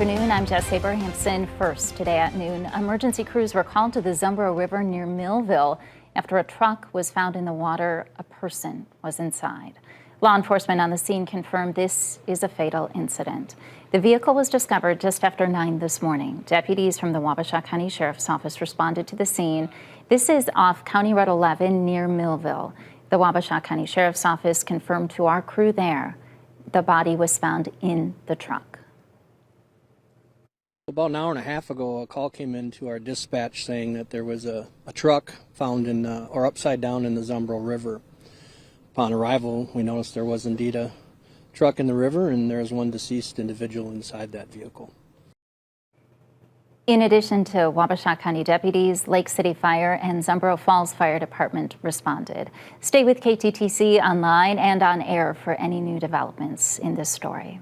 Good afternoon, I'm Jess Abrahamson. First, today at noon, emergency crews were called to the Zumbro River near Millville after a truck was found in the water. A person was inside. Law enforcement on the scene confirmed this is a fatal incident. The vehicle was discovered just after 9 this morning. Deputies from the Wabasha County Sheriff's Office responded to the scene. This is off County Road 11 near Millville. The Wabasha County Sheriff's Office confirmed to our crew there the body was found in the truck. About an hour and a half ago, a call came in to our dispatch saying that there was a truck found in or upside down in the Zumbro River. Upon arrival, we noticed there was indeed a truck in the river, and there was one deceased individual inside that vehicle. In addition to Wabasha County deputies, Lake City Fire and Zumbro Falls Fire Department responded. Stay with KTTC online and on air for any new developments in this story.